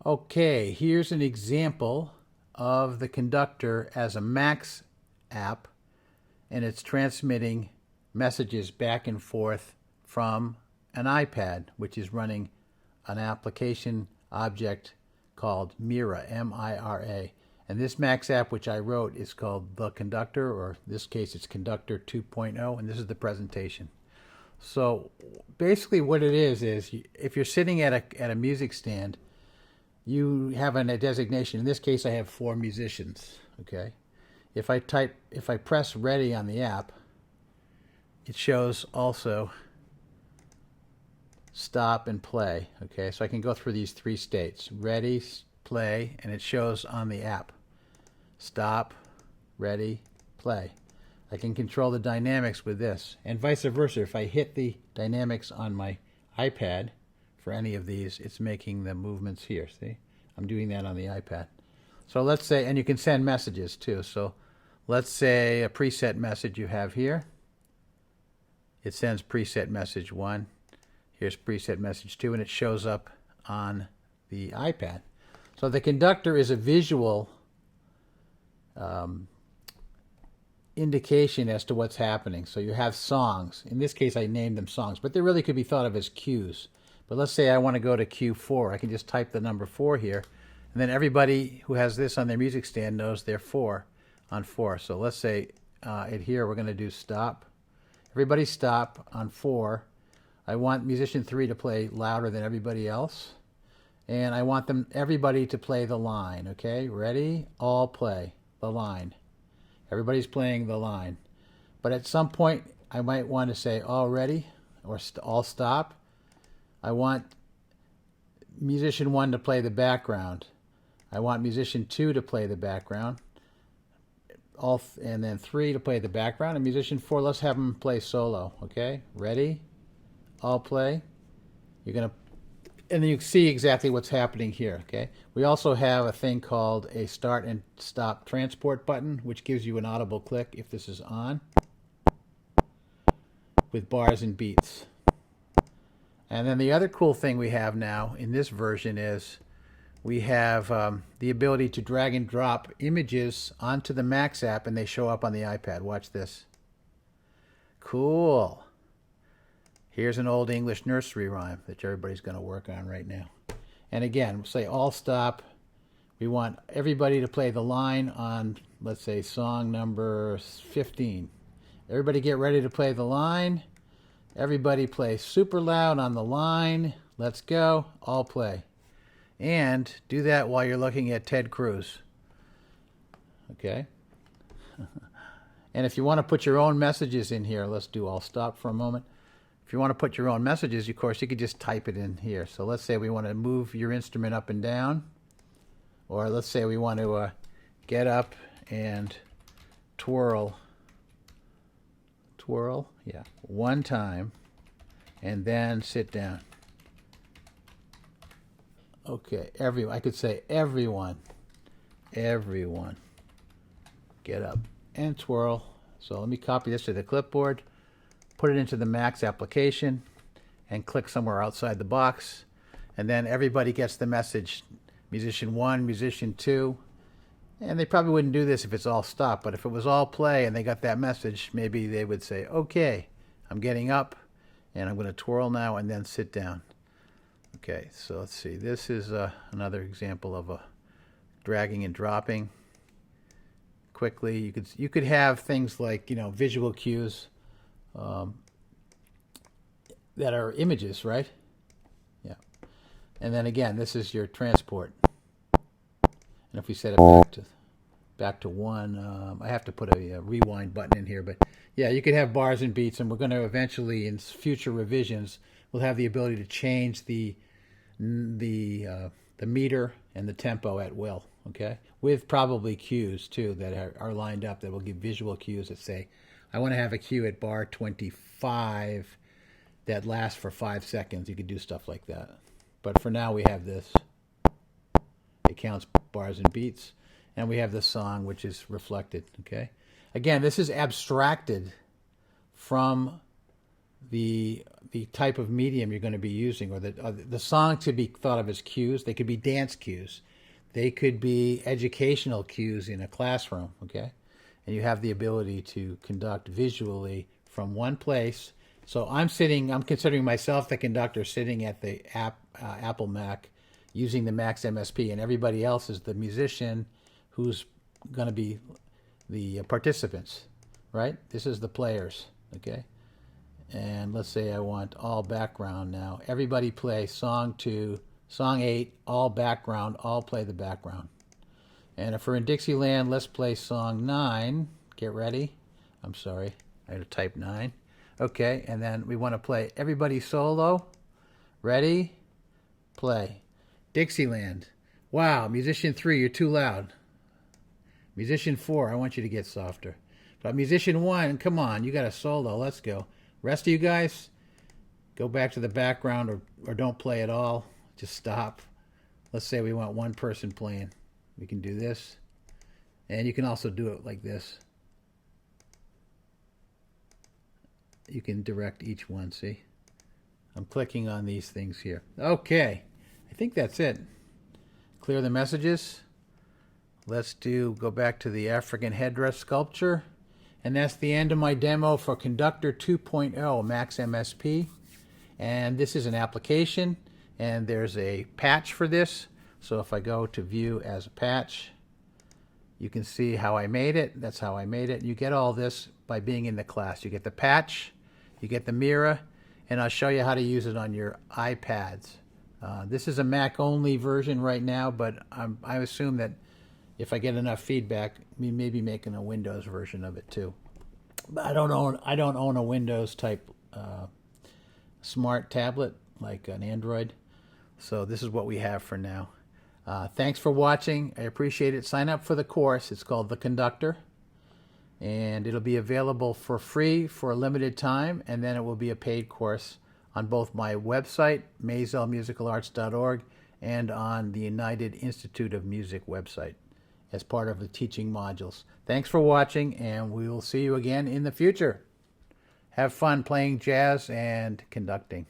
Okay, here's an example of the conductor as a MAX app, and it's transmitting messages back and forth from an iPad, which is running an application object called Mira, M-I-R-A. And this MAX app, which I wrote, is called The Conductor, or in this case, it's Conductor 2.0, and this is the presentation. So basically what it is if you're sitting at a music stand, you have a designation. In this case, I have 4 musicians, okay? If I press ready on the app, it shows also stop and play, okay? So I can go through these 3 states: ready, play, and it shows on the app. Stop, ready, play. I can control the dynamics with this, and vice versa. If I hit the dynamics on my iPad for any of these, it's making the movements here. See? I'm doing that on the iPad. So let's say, and you can send messages too. So let's say a preset message you have here. It sends preset message 1. Here's preset message 2, and it shows up on the iPad. So the conductor is a visual indication as to what's happening. So you have songs. In this case, I named them songs, but they really could be thought of as cues. But let's say I want to go to cue 4. I can just type the number 4 here, and then everybody who has this on their music stand knows they're 4 on 4. So let's say here we're going to do stop. Everybody stop on 4. I want musician 3 to play louder than everybody else, and I want everybody to play the line. Okay, ready? All play the line. Everybody's playing the line. But at some point, I might want to say all ready or all stop. I want musician 1 to play the background. I want musician 2 to play the background. And then 3 to play the background. And musician 4, let's have them play solo. Okay, ready? All play. You're going to, and then you see exactly what's happening here. Okay. We also have a thing called a start and stop transport button, which gives you an audible click if this is on, with bars and beats. And then the other cool thing we have now in this version is we have the ability to drag and drop images onto the MAX app, and they show up on the iPad. Watch this. Cool. Here's an old English nursery rhyme that everybody's going to work on right now. And again, we'll say all stop. We want everybody to play the line on, let's say, song number 15. Everybody get ready to play the line. Everybody play super loud on the line. Let's go. All play. And do that while you're looking at Ted Cruz. Okay? And if you want to put your own messages in here, let's do all stop for a moment. If you want to put your own messages, of course, you could just type it in here. So let's say we want to move your instrument up and down. Or let's say we want to get up and twirl. Twirl, yeah, 1 time. And then sit down. Okay, I could say everyone. Everyone. Get up and twirl. So let me copy this to the clipboard. Put it into the MAX application and click somewhere outside the box, and then everybody gets the message. Musician 1, musician 2, and they probably wouldn't do this if it's all stop, but if it was all play and they got that message, maybe they would say, okay, I'm getting up and I'm going to twirl now and then sit down. Okay, so let's see. This is another example of a dragging and dropping quickly. You could have things like, visual cues that are images, right? Yeah. And then again, this is your transport. And if we set it back to 1, I have to put a rewind button in here, but yeah, you could have bars and beats, and we're going to eventually, in future revisions, we'll have the ability to change the meter and the tempo at will. Okay, with probably cues too that are lined up that will give visual cues that say, I want to have a cue at bar 25 that lasts for 5 seconds. You could do stuff like that. But for now, we have this. It counts bars and beats. And we have this song, which is reflected. Okay. Again, this is abstracted from the type of medium you're going to be using, or the songs could be thought of as cues. They could be dance cues. They could be educational cues in a classroom, okay? And you have the ability to conduct visually from one place. So I'm considering myself the conductor sitting at the Apple Mac using the MAX MSP, and everybody else is the musician who's going to be the participants, right? This is the players, okay? And let's say I want all background now. Everybody play song 2, song 8, all background, all play the background. And if we're in Dixieland, let's play song 9. Get ready. I'm sorry, I had to type 9. Okay, and then we want to play everybody solo. Ready? Play. Dixieland. Wow, musician 3, you're too loud. Musician 4, I want you to get softer. But musician 1, come on, you got a solo, let's go. Rest of you guys, go back to the background or don't play at all. Just stop. Let's say we want one person playing. We can do this. And you can also do it like this. You can direct each one, see? I'm clicking on these things here. Okay, I think that's it. Clear the messages. Let's go back to the African headdress sculpture. And that's the end of my demo for Conductor 2.0 MAX MSP. And this is an application, and there's a patch for this. So if I go to view as a patch, you can see how I made it. That's how I made it. You get all this by being in the class. You get the patch, you get the mirror, and I'll show you how to use it on your iPads. This is a Mac only version right now, but I assume that if I get enough feedback, we may be making a Windows version of it too. But I don't own a Windows type smart tablet like an Android. So this is what we have for now. Thanks for watching. I appreciate it. Sign up for the course. It's called The Conductor. And it'll be available for free for a limited time. And then it will be a paid course on both my website, mazelmusicalarts.org, and on the United Institute of Music website as part of the teaching modules. Thanks for watching, and we will see you again in the future. Have fun playing jazz and conducting.